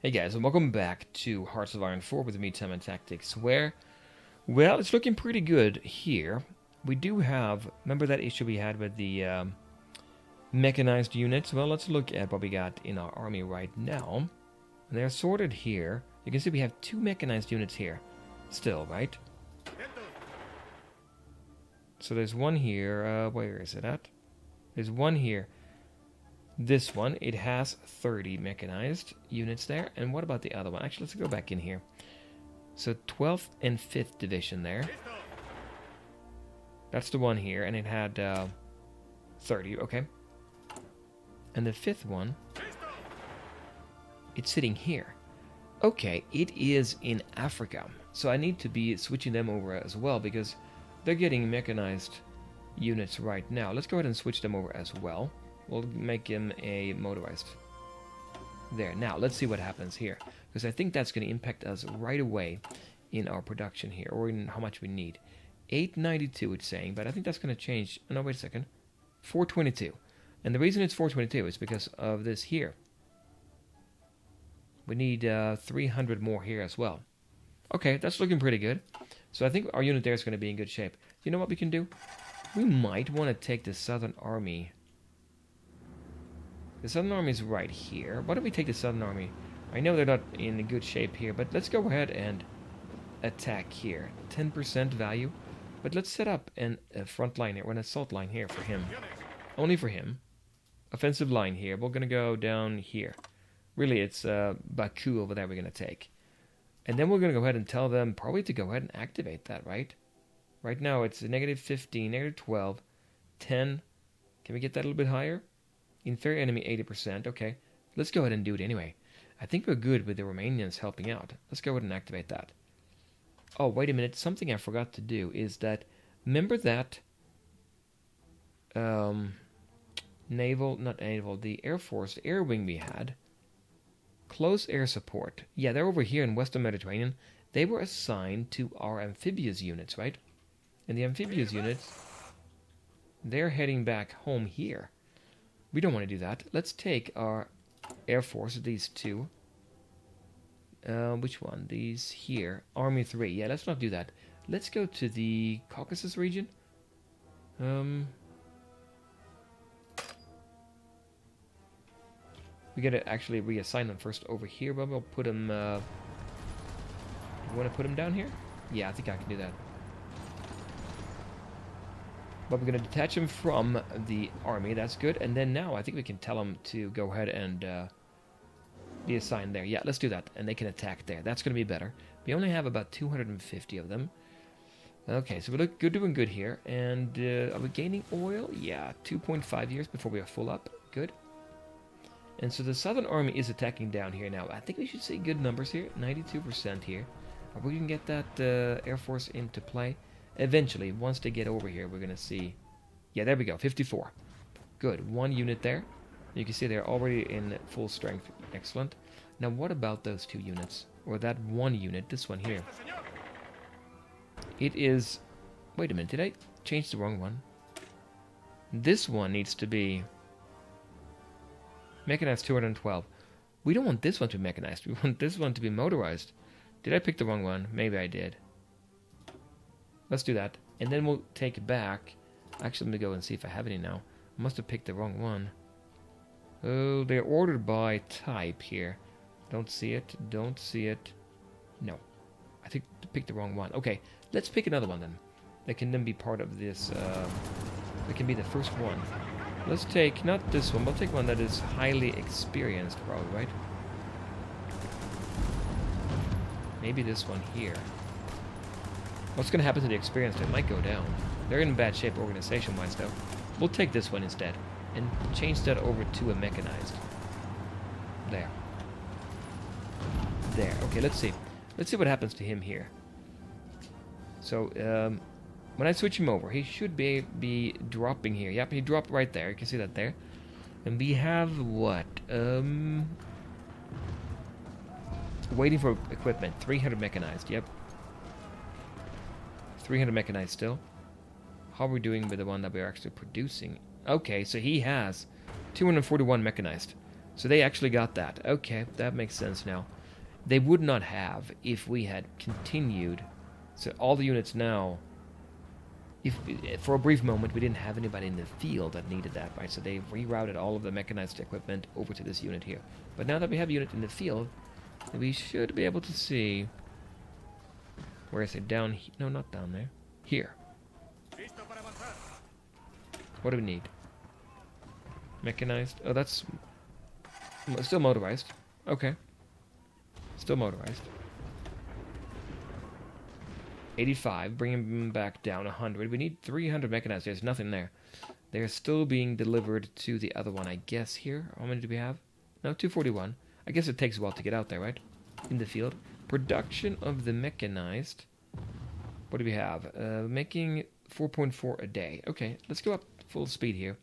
Hey guys, and welcome back to Hearts of Iron 4 with me, Time and Tactics, where, well, it's looking pretty good here. We do have, remember that issue we had with the mechanized units? Well, let's look at what we got in our army right now. And they're sorted here. You can see we have 2 mechanized units here still, right? So there's one here, where is it at? There's one here. This one, it has 30 mechanized units there. And what about the other one? Actually, let's go back in here. So 12th and 5th Division there. That's the one here, and it had 30, okay. And the 5th one, it's sitting here. Okay, it is in Africa. So I need to be switching them over as well, because they're getting mechanized units right now. Let's go ahead and switch them over as well. We'll make him a motorized. There. Now, let's see what happens here. Because I think that's going to impact us right away in our production here. Or in how much we need. 892 it's saying. But I think that's going to change. No, wait a second. 422. And the reason it's 422 is because of this here. We need 300 more here as well. Okay, that's looking pretty good. So I think our unit there is going to be in good shape. You know what we can do? We might want to take the Southern Army. The Southern Army is right here. Why don't we take the Southern Army? I know they're not in good shape here, but let's go ahead and attack here. 10% value. But let's set up a front line here, or an assault line here for him. Only for him. Offensive line here. We're going to go down here. Really, it's Baku over there we're going to take. And then we're going to go ahead and tell them probably to go ahead and activate that, right? Right now it's a negative 15, negative 12, 10. Can we get that a little bit higher? Inferior enemy 80%. Okay, let's go ahead and do it anyway. I think we're good with the Romanians helping out. Let's go ahead and activate that. Oh, wait a minute. Something I forgot to do is that, remember that the Air Force, the air wing we had, close air support. Yeah, they're over here in Western Mediterranean. They were assigned to our amphibious units, right? And the amphibious units, they're heading back home here. We don't want to do that. Let's take our Air Force, these two. Which one? These here. Army 3. Yeah, let's not do that. Let's go to the Caucasus region. We gotta actually reassign them first over here, but we'll put them... you want to put them down here? Yeah, I think I can do that. But we're going to detach them from the army. That's good. And then now I think we can tell them to go ahead and be assigned there. Yeah, let's do that. And they can attack there. That's going to be better. We only have about 250 of them. Okay, so we're doing good here. And are we gaining oil? Yeah, 2.5 years before we are full up. Good. And so the Southern Army is attacking down here now. I think we should see good numbers here. 92% here. Are we going to get that Air Force into play? Eventually, once they get over here, we're going to see... Yeah, there we go, 54. Good, 1 unit there. You can see they're already in full strength. Excellent. Now, what about those 2 units? Or that 1 unit, this one here? It is... Wait a minute, did I change the wrong one? This one needs to be... Mechanized 212. We don't want this one to be mechanized. We want this one to be motorized. Did I pick the wrong one? Maybe I did. Let's do that. And then we'll take back... Actually, let me go and see if I have any now. I must have picked the wrong one. Oh, they're ordered by type here. Don't see it. Don't see it. No. I think I picked the wrong one. Okay, let's pick another one then. That can then be part of this... that can be the first one. Let's take... Not this one. We'll take one that is highly experienced, probably, right? Maybe this one here. What's going to happen to the experienced? It might go down. They're in bad shape organization-wise, though. We'll take this one instead and change that over to a mechanized. There. There. Okay, let's see. Let's see what happens to him here. So, when I switch him over, he should be dropping here. Yep, he dropped right there. You can see that there. And we have what? Waiting for equipment. 300 mechanized. Yep. 300 mechanized still. How are we doing with the one that we're actually producing? Okay, so he has 241 mechanized. So they actually got that. Okay, that makes sense now. They would not have if we had continued. So all the units now, if for a brief moment we didn't have anybody in the field that needed that, right? So they rerouted all of the mechanized equipment over to this unit here. But now that we have a unit in the field, we should be able to see. Where is it? Down? No, not down there. Here. What do we need? Mechanized. Oh, that's still motorized. Okay. Still motorized. 85, bring them back down 100. We need 300 mechanized. There's nothing there. They're still being delivered to the other one, I guess, here. How many do we have? No, 241. I guess it takes a while to get out there, right? In the field. Production of the mechanized. What do we have? Making 4.4 a day. Okay, let's go up full speed here.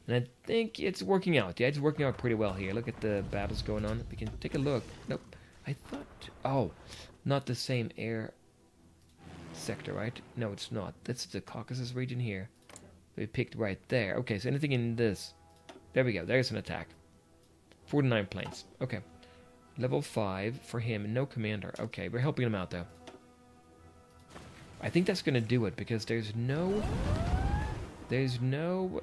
And I think it's working out. Yeah, it's working out pretty well here. Look at the battles going on. We can take a look. Nope. I thought... Oh, not the same air sector, right? No, it's not. That's the Caucasus region here. We picked right there. Okay, so anything in this. There we go. There's an attack. 49 planes. Okay. Level 5 for him. No commander. Okay, we're helping him out, though. I think that's going to do it, because there's no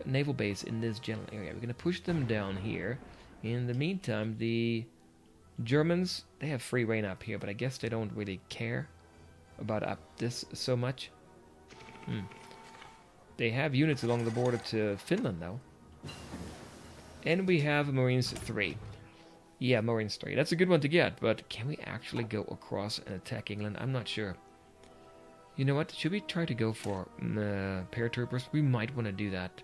naval base in this general area. We're going to push them down here. In the meantime, the Germans, they have free reign up here, but I guess they don't really care about up this so much. They have units along the border to Finland, though. And we have Marines 3. Yeah, Marines 3. That's a good one to get, but can we actually go across and attack England? I'm not sure. You know what? Should we try to go for paratroopers? We might want to do that.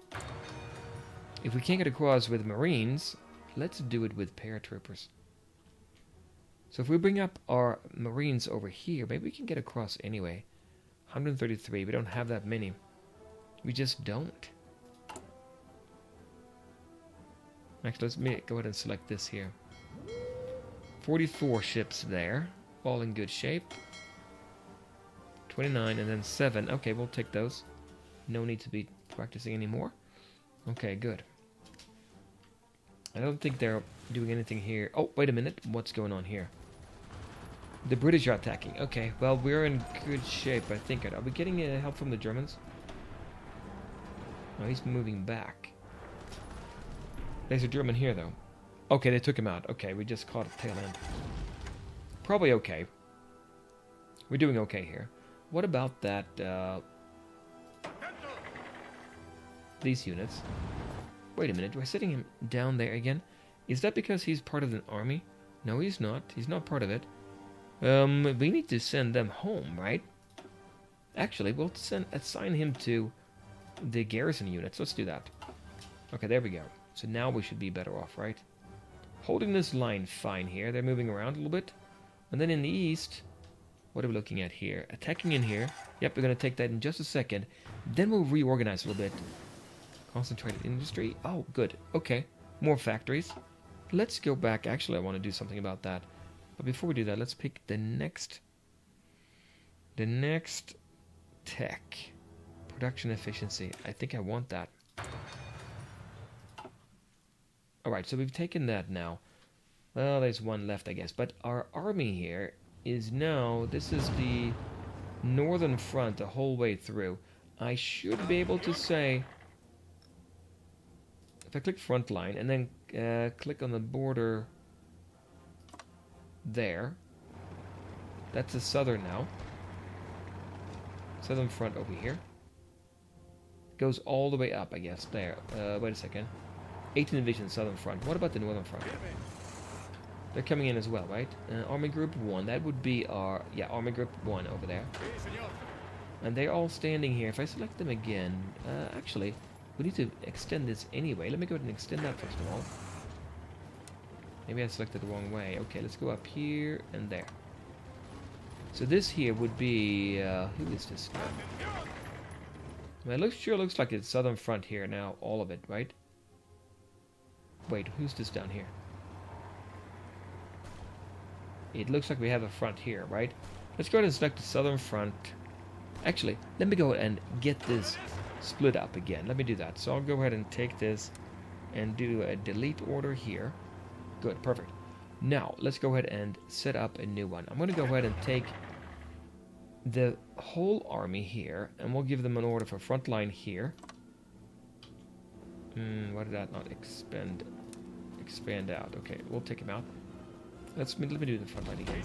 If we can't get across with Marines, let's do it with paratroopers. So if we bring up our Marines over here, maybe we can get across anyway. 133. We don't have that many. We just don't. Actually, let's go ahead and select this here. 44 ships there. All in good shape. 29 and then 7. Okay, we'll take those. No need to be practicing anymore. Okay, good. I don't think they're doing anything here. Oh, wait a minute. What's going on here? The British are attacking. Okay, well, we're in good shape, I think. Are we getting help from the Germans? No, he's moving back. There's a German here, though. Okay, they took him out. Okay, we just caught a tail end. Probably okay. We're doing okay here. What about that, these units? Wait a minute, we're sitting him down there again? Is that because he's part of an army? No, he's not. He's not part of it. We need to send them home, right? Actually, we'll assign him to the garrison units. Let's do that. Okay, there we go. So now we should be better off, right? Holding this line fine here. They're moving around a little bit. And then in the east... What are we looking at here? Attacking in here. Yep, we're going to take that in just a second. Then we'll reorganize a little bit. Concentrated industry. Oh, good. Okay. More factories. Let's go back. Actually, I want to do something about that. But before we do that, let's pick the next tech. Production efficiency. I think I want that. Alright, so we've taken that now. Well, there's one left, I guess. But our army here... is now, this is the northern front the whole way through. I should be able to say, if I click front line and then click on the border there, that's the southern now. Southern front over here. Goes all the way up, I guess, there. Wait a second. 18th Division southern front. What about the northern front? They're coming in as well, right? Army Group 1, that would be our... Yeah, Army Group 1 over there. And they're all standing here. If I select them again... actually, we need to extend this anyway. Let me go ahead and extend that first of all. Maybe I selected the wrong way. Okay, let's go up here and there. So this here would be... who is this now? Well, it sure looks like it's southern front here now. All of it, right? Wait, who's this down here? It looks like we have a front here, right? Let's go ahead and select the southern front. Actually, let me go and get this split up again. Let me do that. So I'll go ahead and take this and do a delete order here. Good, perfect. Now, let's go ahead and set up a new one. I'm going to go ahead and take the whole army here, and we'll give them an order for front line here. Why did that not expand out? Okay, we'll take him out. Let me do the front line again.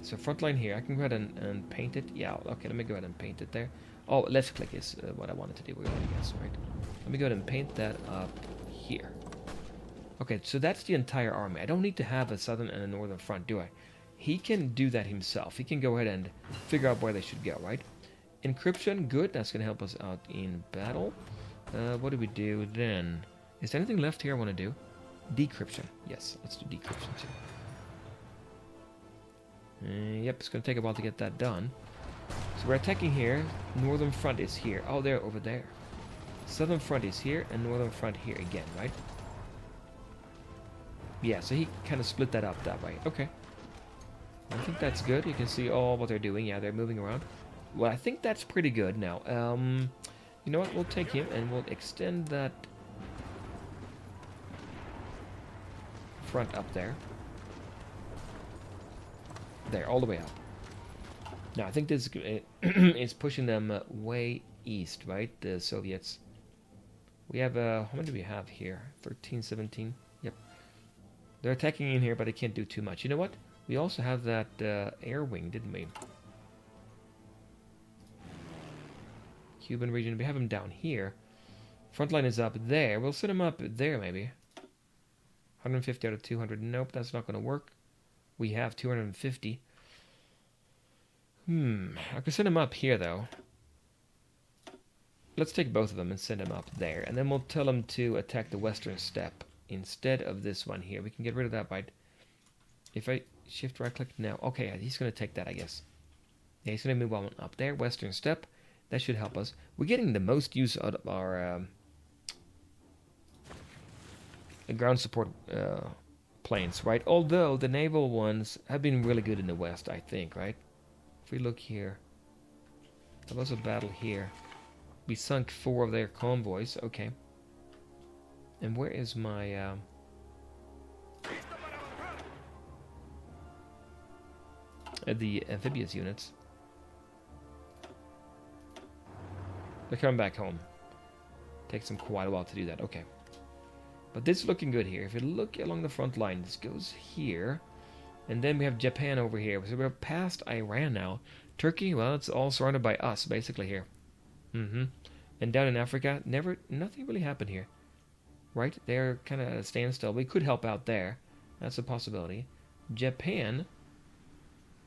So front line here, I can go ahead and paint it. Yeah, okay, let me go ahead and paint it there. Oh, left click is what I wanted to do, I guess, right? Let me go ahead and paint that up here. Okay, so that's the entire army. I don't need to have a southern and a northern front, do I? He can do that himself. He can go ahead and figure out where they should go, right? Encryption, good. That's going to help us out in battle. What do we do then? Is there anything left here I want to do? Decryption. Yes, let's do decryption too. Yep, it's going to take a while to get that done. So we're attacking here. Northern front is here. Oh, they're over there. Southern front is here, and northern front here again, right? Yeah, so he kind of split that up that way. Okay. I think that's good. You can see all what they're doing. Yeah, they're moving around. Well, I think that's pretty good now. You know what? We'll take him and we'll extend that front up there. There, all the way up. Now, I think this is pushing them way east, right? The Soviets. We have, how many do we have here? 13, 17? Yep. They're attacking in here, but they can't do too much. You know what? We also have that air wing, didn't we? Cuban region. We have him down here. Front line is up there. We'll set him up there, maybe. 150 out of 200. Nope, that's not going to work. We have 250. I could send him up here, though. Let's take both of them and send him up there. And then we'll tell him to attack the western steppe instead of this one here. We can get rid of that by... If I shift right click now. Okay, he's going to take that, I guess. Yeah, he's going to move on up there. Western steppe. That should help us. We're getting the most use out of our ground support planes, right? Although the naval ones have been really good in the west, I think, right? If we look here. There was a battle here. We sunk 4 of their convoys. Okay. And where is my... the amphibious units? They're coming back home. Takes them quite a while to do that. Okay. But this is looking good here. If you look along the front line, this goes here. And then we have Japan over here. So we're past Iran now. Turkey, well, it's all surrounded by us, basically, here. And down in Africa, nothing really happened here. Right? They're kind of at a standstill. We could help out there. That's a possibility. Japan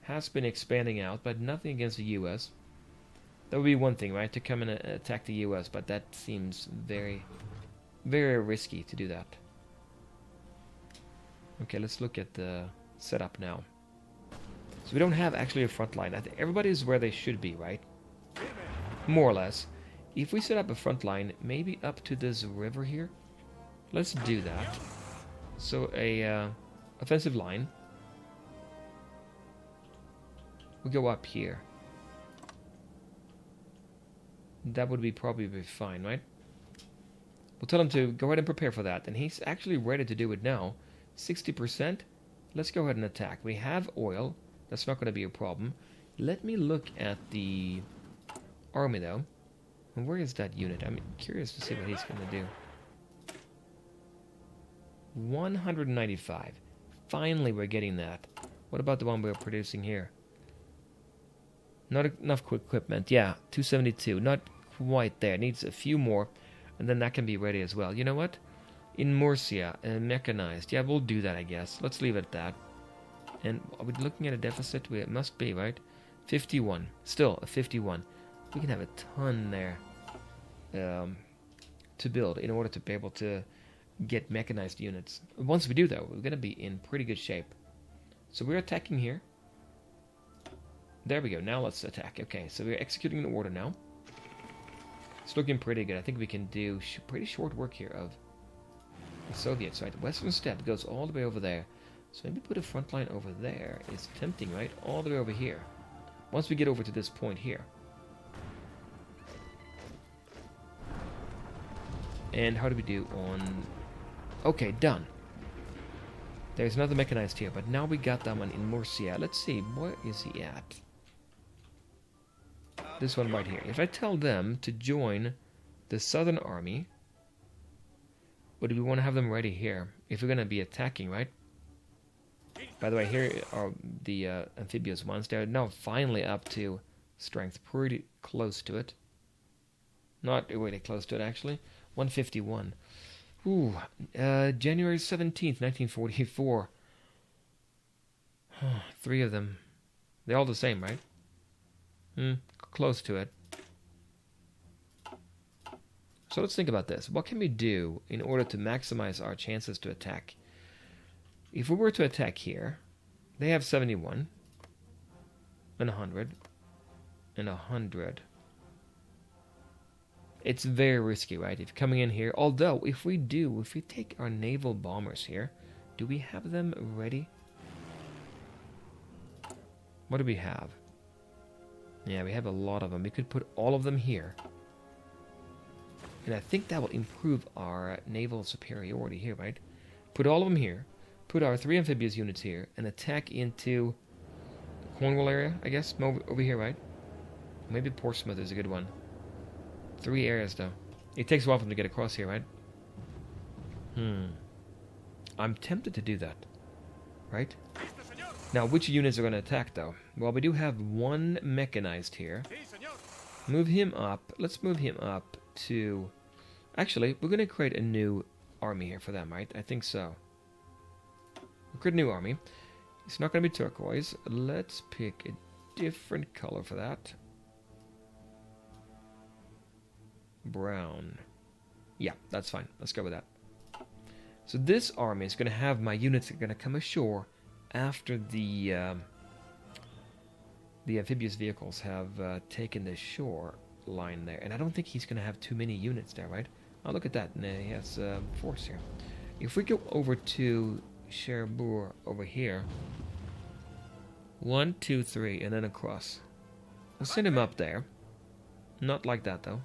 has been expanding out, but nothing against the U.S. That would be one thing, right? To come and attack the U.S., but that seems very, very risky to do that. Okay, let's look at the setup now. So we don't have actually a front line. I think everybody's where they should be, right? More or less. If we set up a front line, maybe up to this river here. Let's do that. So a offensive line. We go up here. That would be probably fine, right? We'll tell him to go ahead and prepare for that. And he's actually ready to do it now. 60%. Let's go ahead and attack. We have oil. That's not going to be a problem. Let me look at the army, though. And where is that unit? I'm curious to see what he's going to do. 195. Finally, we're getting that. What about the one we're producing here? Not enough equipment. Yeah, 272. Not quite there. Needs a few more. And then that can be ready as well. You know what? In Murcia, mechanized. Yeah, we'll do that, I guess. Let's leave it at that. And are we looking at a deficit? It must be, right? 51. Still, a 51. We can have a ton there to build in order to be able to get mechanized units. Once we do, though, we're going to be in pretty good shape. So we're attacking here. There we go. Now let's attack. Okay, so we're executing an order now. It's looking pretty good. I think we can do pretty short work here of the Soviets, right? The Western Steppe goes all the way over there. So maybe put a front line over there. It's tempting, right? All the way over here. Once we get over to this point here. And how do we do on... Okay, done. There's another mechanized here, but now we got that one in Murcia. Let's see, where is he at? This one right here. If I tell them to join the Southern Army, or do we want to have them ready here? If we're going to be attacking, right? By the way, here are the amphibious ones. They're now finally up to strength, pretty close to it. Not really close to it, actually. 151. Ooh, January 17th, 1944. 3 of them. They're all the same, right? Close to it. So let's think about this. What can we do in order to maximize our chances to attack? If we were to attack here, they have 71, and 100, and 100. It's very risky, right? If coming in here, although if we take our naval bombers here, do we have them ready? What do we have? Yeah, we have a lot of them. We could put all of them here. And I think that will improve our naval superiority here, right? Put all of them here. Put our 3 amphibious units here. And attack into the Cornwall area, I guess. Over here, right? Maybe Portsmouth is a good one. 3 areas, though. It takes a while for them to get across here, right? I'm tempted to do that. Right? Now, which units are going to attack, though? Well, we do have 1 mechanized here. Move him up. Let's move him up to... Actually, we're going to create a new army here for them, right? I think so. We'll create a new army. It's not going to be turquoise. Let's pick a different color for that. Brown. Yeah, that's fine. Let's go with that. So this army is going to have my units that are going to come ashore after the amphibious vehicles have taken the shore line there. And I don't think he's going to have too many units there, right? Oh, look at that. He has force here. If we go over to Cherbourg over here, 1, 2, 3, and then across. We'll send him up there. Not like that, though.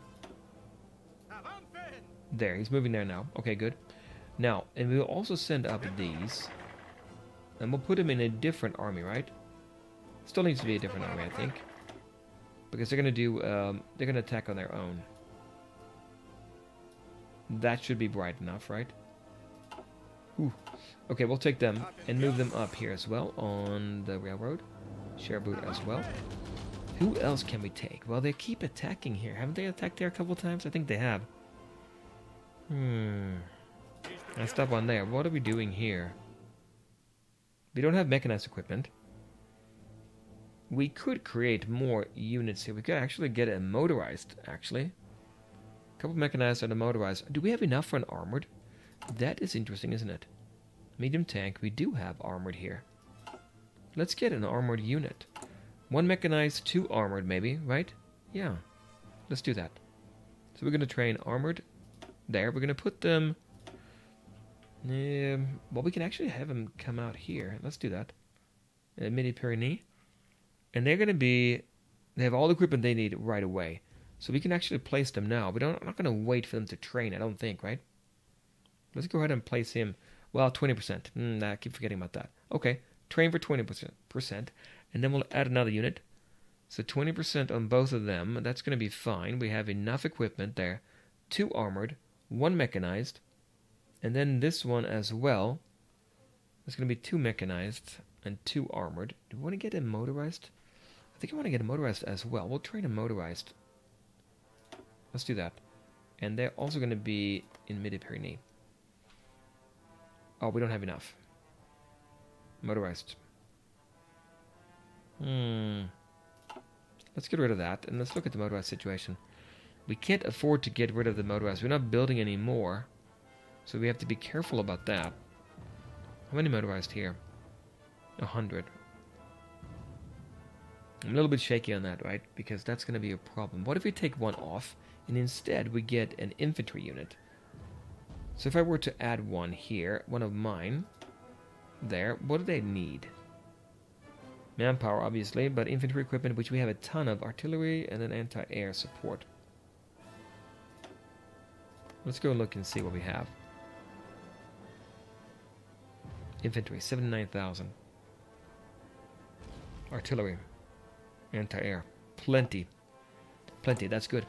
There, he's moving there now. Okay, good. Now, and we'll also send up these. And we'll put him in a different army, right? Still needs to be a different army, I think. Because they're going to do, they're going to attack on their own. That should be bright enough, right? Ooh. Okay, we'll take them and move them up here as well on the railroad. Cherbourg as well. Who else can we take? Well, they keep attacking here. Haven't they attacked there a couple times? I think they have. I stop on there. What are we doing here? We don't have mechanized equipment. We could create more units here. We could actually get a motorized, actually. A couple mechanized and a motorized. Do we have enough for an armored? That is interesting, isn't it? Medium tank. We do have armored here. Let's get an armored unit. 1 mechanized, 2 armored, maybe, right? Yeah. Let's do that. So we're going to train armored. There. We're going to put them... well, we can actually have them come out here. Let's do that. Midi-Pyrénées. And they're going to be... They have all the equipment they need right away. So we can actually place them now. I'm not going to wait for them to train, I don't think, right? Let's go ahead and place him... Well, 20%. I keep forgetting about that. Okay. Train for 20%. And then we'll add another unit. So 20% on both of them. That's going to be fine. We have enough equipment there. 2 armored. 1 mechanized. And then this one as well. There's going to be 2 mechanized and 2 armored. Do we want to get a motorized? I think I want to get a motorized as well. We'll train a motorized. Let's do that. And they're also going to be in Midi-Pyrénées. Oh, we don't have enough. Motorized. Let's get rid of that. And let's look at the motorized situation. We can't afford to get rid of the motorized. We're not building any more. So we have to be careful about that. How many motorized here? 100. I'm a little bit shaky on that, right? Because that's going to be a problem. What if we take 1 off and instead we get an infantry unit? So if I were to add 1 here, 1 of mine, there, what do they need? Manpower, obviously, but infantry equipment, which we have a ton of, artillery, and then anti-air support. Let's go look and see what we have. Infantry, 79,000. Artillery. Anti-air. Plenty. Plenty, that's good.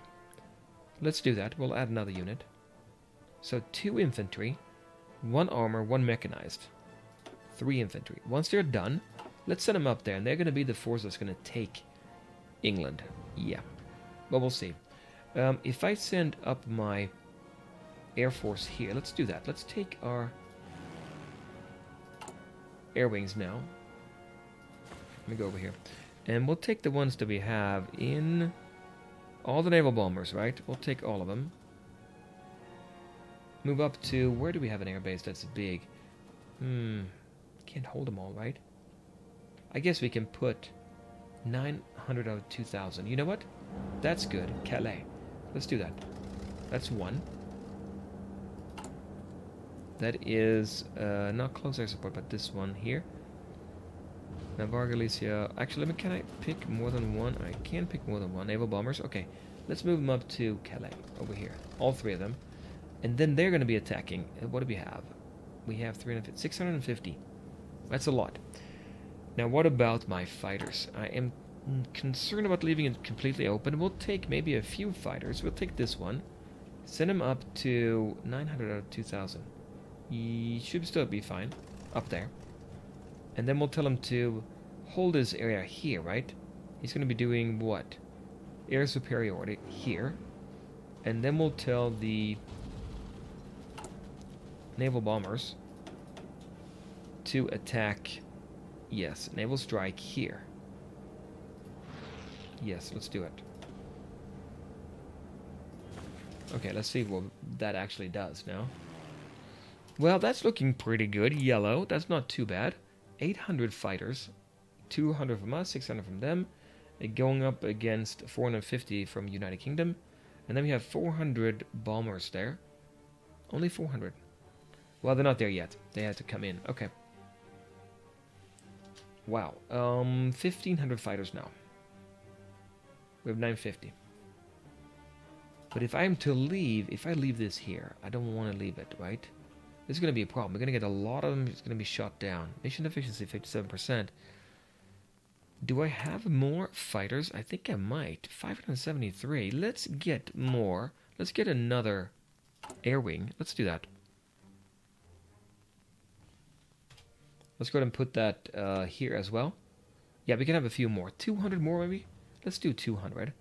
Let's do that. We'll add another unit. So 2 infantry, 1 armor, 1 mechanized. 3 infantry. Once they're done, let's send them up there, and they're going to be the force that's going to take England. Yeah. But we'll see. If I send up my air force here, let's do that. Let's take our air wings now. Let me go over here. And we'll take the ones that we have in all the naval bombers, right? We'll take all of them. Move up to, where do we have an air base that's big? Can't hold them all, right? I guess we can put 900 out of 2,000. You know what? That's good. Calais. Let's do that. That's 1. That is not close air support, but this one here. Navarre, Galicia. Actually, can I pick more than one? I can pick more than one. Naval bombers. Okay, let's move them up to Calais over here. All 3 of them, and then they're going to be attacking. What do we have? We have 650. That's a lot. Now, what about my fighters? I am concerned about leaving it completely open. We'll take maybe a few fighters. We'll take this one, send him up to 900 out of 2,000. He should still be fine up there. And then we'll tell him to hold his area here, right? He's going to be doing what? Air superiority here. And then we'll tell the naval bombers to attack, yes, naval strike here. Yes, let's do it. Okay, let's see what that actually does now. Well, that's looking pretty good. Yellow, that's not too bad. 800 fighters, 200 from us, 600 from them, going up against 450 from United Kingdom, and then we have 400 bombers there. Only 400. Well, they're not there yet. They have to come in. Okay. Wow. 1,500 fighters now. We have 950. But if I'm to leave, if I leave this here, I don't want to leave it, right? This is going to be a problem. We're going to get a lot of them. It's going to be shot down. Mission efficiency, 57%. Do I have more fighters? I think I might. 573. Let's get more. Let's get another air wing. Let's do that. Let's go ahead and put that here as well. Yeah, we can have a few more. 200 more, maybe? Let's do 200.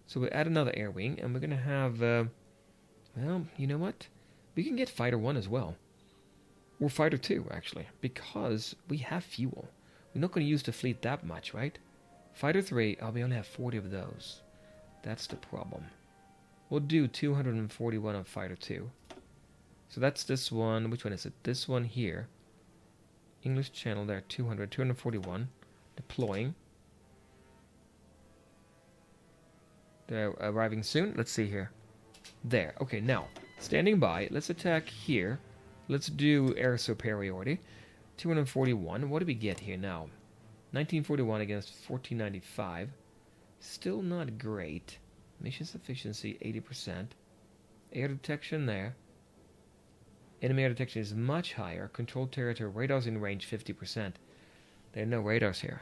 So we add another air wing, and we're going to have... well, you know what? We can get Fighter 1 as well. Or Fighter 2, actually, because we have fuel. We're not going to use the fleet that much, right? Fighter 3, we only have 40 of those. That's the problem. We'll do 241 of Fighter 2. So that's this one. Which one is it? This one here. English Channel there, 200, 241. Deploying. They're arriving soon. Let's see here. There. Okay, now, standing by. Let's attack here. Let's do air superiority. 241. What do we get here now? 1941 against 1495. Still not great. Mission efficiency, 80%. Air detection there. Enemy air detection is much higher. Controlled territory. Radars in range, 50%. There are no radars here.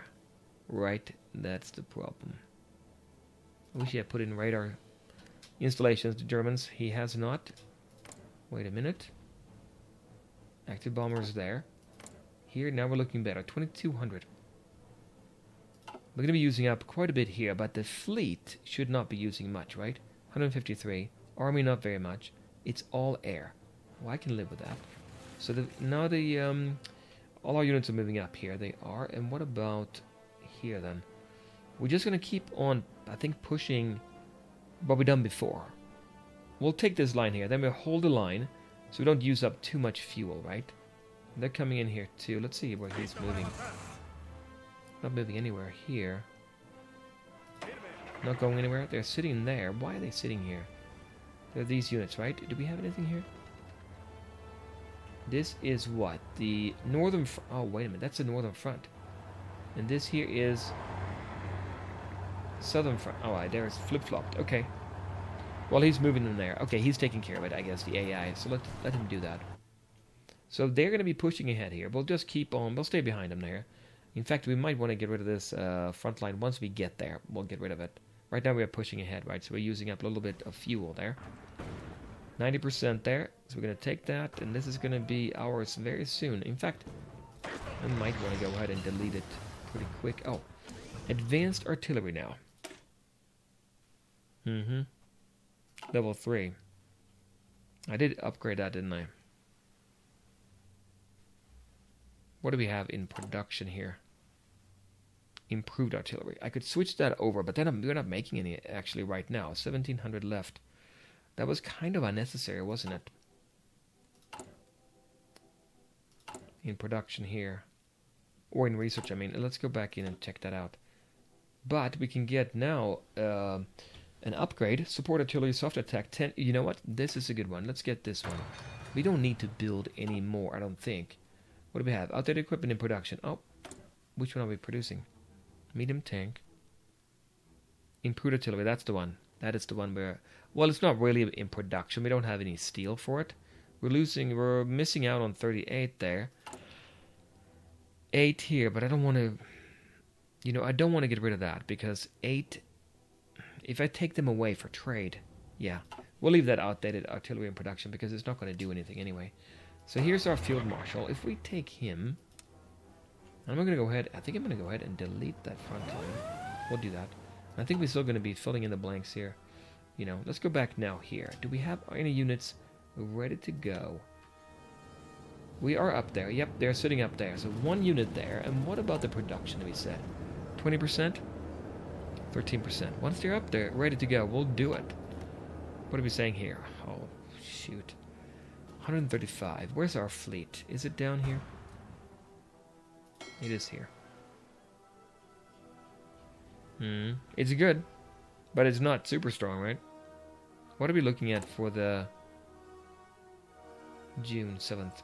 Right? That's the problem. I wish he had put in radar installations. The Germans, he has not. Wait a minute. Active bombers there. Here, now we're looking better. 2,200. We're going to be using up quite a bit here, but the fleet should not be using much, right? 153. Army, not very much. It's all air. Well, I can live with that. So now all our units are moving up here. They are. And what about here, then? We're just going to keep on, I think, pushing what we've done before. We'll take this line here. Then we'll hold the line so we don't use up too much fuel, right? They're coming in here, too. Let's see where he's moving. Not moving anywhere here. Not going anywhere. They're sitting there. Why are they sitting here? They're these units, right? Do we have anything here? This is what? The northern... Oh, wait a minute. That's the northern front. And this here is... southern front. Oh, there it's flip-flopped. Okay. Well, he's moving in there. Okay, he's taking care of it, I guess, the AI. So let him do that. So they're going to be pushing ahead here. We'll just keep on. We'll stay behind them there. In fact, we might want to get rid of this front line once we get there. We'll get rid of it. Right now we are pushing ahead, right? So we're using up a little bit of fuel there. 90% there. So we're going to take that, and this is going to be ours very soon. In fact, I might want to go ahead and delete it pretty quick. Oh, advanced artillery now. Level 3. I did upgrade that, didn't I? What do we have in production here? Improved artillery. I could switch that over, but then we're not making any actually right now. 1,700 left. That was kind of unnecessary, wasn't it? In production here. Or in research, I mean. Let's go back in and check that out. But we can get now an upgrade. Support artillery soft attack 10. You know what? This is a good one. Let's get this one. We don't need to build any more, I don't think. What do we have? Outdated equipment in production. Oh, which one are we producing? Medium tank. Improved artillery. That's the one. That is the one where... Well, it's not really in production. We don't have any steel for it. We're missing out on 38 there. 8 here, but I don't want to... You know, I don't want to get rid of that because 8... If I take them away for trade, yeah. We'll leave that outdated artillery in production because it's not going to do anything anyway. So here's our field marshal. If we take him... I'm going to go ahead... I think I'm going to go ahead and delete that front line. We'll do that. I think we're still going to be filling in the blanks here. You know, let's go back now here. Do we have any units ready to go? We are up there. Yep, they're sitting up there. So 1 unit there. And what about the production that we said? 20%? 13%. Once they're up there, ready to go, we'll do it. What are we saying here? Oh, shoot. 135. Where's our fleet? Is it down here? It is here. It's good, but it's not super strong, right? What are we looking at for the June 7th?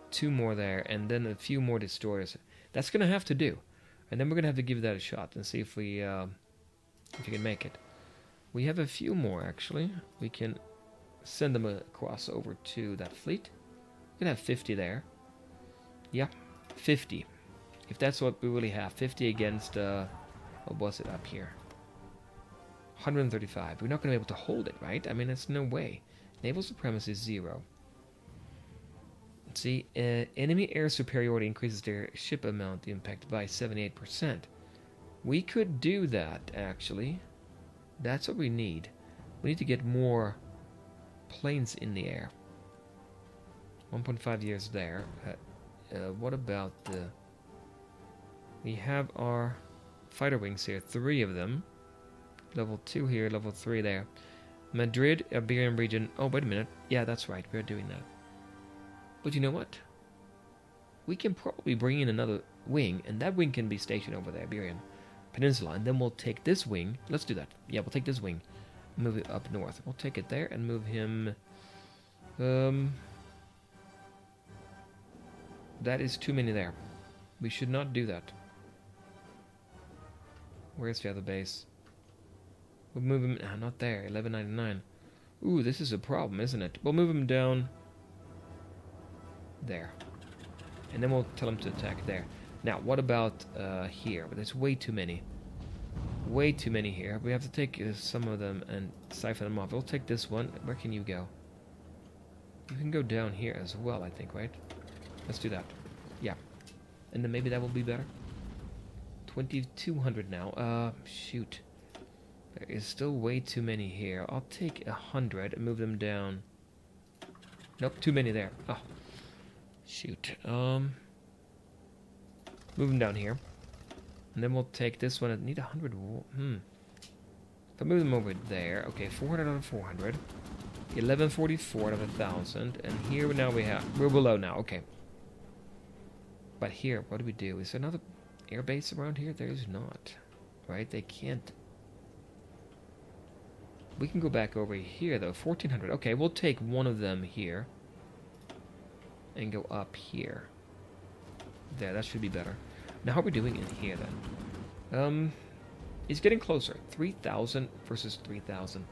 2 more there, and then a few more destroyers. That's going to have to do. And then we're going to have to give that a shot and see if we can make it. We have a few more, actually. We can send them across over to that fleet. We can have 50 there. Yeah, 50. If that's what we really have. 50 against... what was it up here? 135. We're not going to be able to hold it, right? I mean, there's no way. Naval supremacy is 0. Let's see. Enemy air superiority increases their ship amount impact by 78%. We could do that, actually. That's what we need. We need to get more planes in the air. 1.5 years there. What about the... We have our... fighter wings here, 3 of them. Level 2 here, level 3 there. Madrid, Iberian region. Oh, wait a minute. Yeah, that's right. We're doing that. But you know what? We can probably bring in another wing, and that wing can be stationed over the Iberian Peninsula. And then we'll take this wing. Let's do that. Yeah, we'll take this wing. Move it up north. We'll take it there and move him... that is too many there. We should not do that. Where's the other base? We'll move him... not there. 1199. Ooh, this is a problem, isn't it? We'll move him down... there. And then we'll tell him to attack there. Now, what about here? But there's way too many. Way too many here. We have to take some of them and siphon them off. We'll take this one. Where can you go? You can go down here as well, I think, right? Let's do that. Yeah. And then maybe that will be better. 2,200 now. Shoot. There is still way too many here. I'll take 100 and move them down. Nope, too many there. Oh. Shoot. Move them down here. And then we'll take this one. I need 100. If I move them over there. Okay, 400 out of 400. 1144 out of 1,000. And here now we're below now. Okay. But here, what do we do? Is there another air base around here? There's not. Right? They can't. We can go back over here, though. 1,400. Okay, we'll take one of them here. And go up here. There, that should be better. Now, how are we doing in here, then? It's getting closer. 3,000 versus 3,000.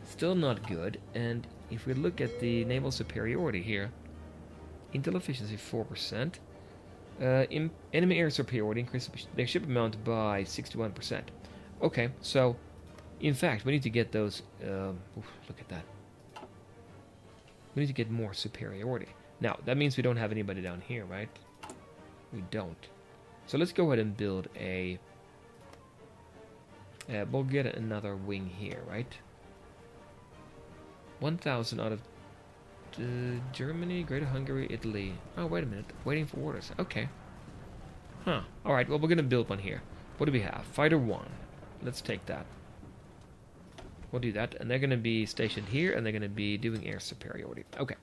Still not good. And if we look at the naval superiority here, Intel efficiency 4%. Enemy air superiority increase their ship amount by 61%. Okay, so in fact we need to get those. Look at that. We need to get more superiority. Now that means we don't have anybody down here, right? We don't. So let's go ahead and build a. We'll get another wing here, right? 1,000 out of Germany, Greater Hungary, Italy. Oh, wait a minute. Waiting for orders. Okay. Huh. Alright, well, we're going to build one here. What do we have? Fighter 1. Let's take that. We'll do that. And they're going to be stationed here, and they're going to be doing air superiority. Okay.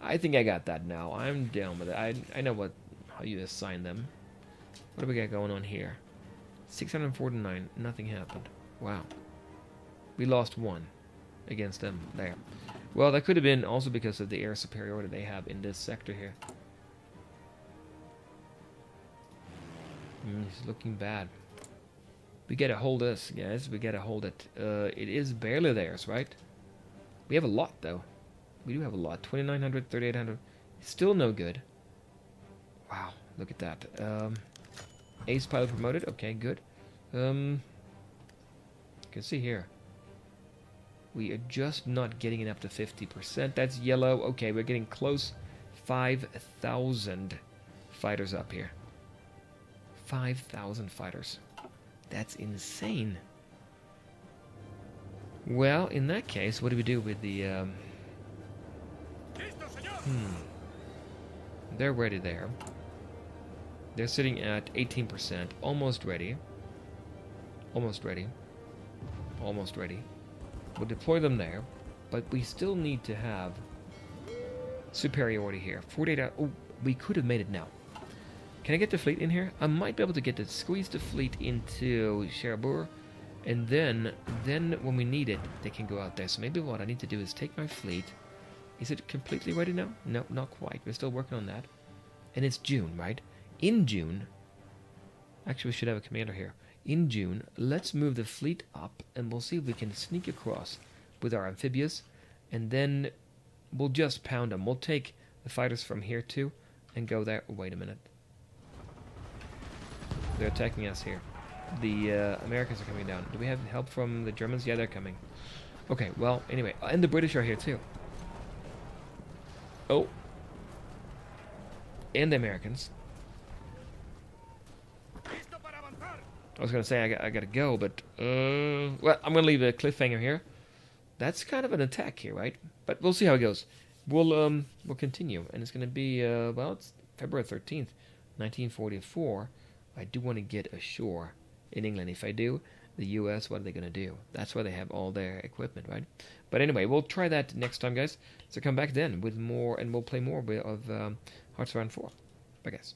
I think I got that now. I'm down with it. I know how you assign them. What do we got going on here? 649. Nothing happened. Wow. We lost one against them there. Well, that could have been also because of the air superiority they have in this sector here. It's looking bad. We gotta hold this, guys. We gotta hold it. It is barely theirs, right? We have a lot, though. We do have a lot. 2,900, 3,800. Still no good. Wow, look at that. Ace pilot promoted. Okay, good. You can see here. We are just not getting it up to 50%. That's yellow. Okay, we're getting close. 5,000 fighters up here. 5,000 fighters. That's insane. Well, in that case, what do we do with the... They're ready there. They're sitting at 18%. Almost ready. Almost ready. Almost ready. We'll deploy them there, but we still need to have superiority here. 48 hours. Oh, we could have made it now. Can I get the fleet in here? I might be able to squeeze the fleet into Cherbourg, and then when we need it, they can go out there. So maybe what I need to do is take my fleet. Is it completely ready now? No, not quite. We're still working on that. And it's June, right? In June, actually we should have a commander here. In June, let's move the fleet up, and we'll see if we can sneak across with our amphibious, and then we'll just pound them. We'll take the fighters from here too, and go there. Oh, wait a minute. They're attacking us here. The Americans are coming down. Do we have help from the Germans? Yeah, they're coming. Okay, well, anyway. And the British are here too. Oh. And the Americans. I was going to say I got to go, but... well, I'm going to leave a cliffhanger here. That's kind of an attack here, right? But we'll see how it goes. We'll continue. And it's going to be... well, it's February 13th, 1944. I do want to get ashore in England. If I do, the US, what are they going to do? That's where they have all their equipment, right? But anyway, we'll try that next time, guys. So come back then with more, and we'll play more of Hearts of Iron 4. Bye, guys.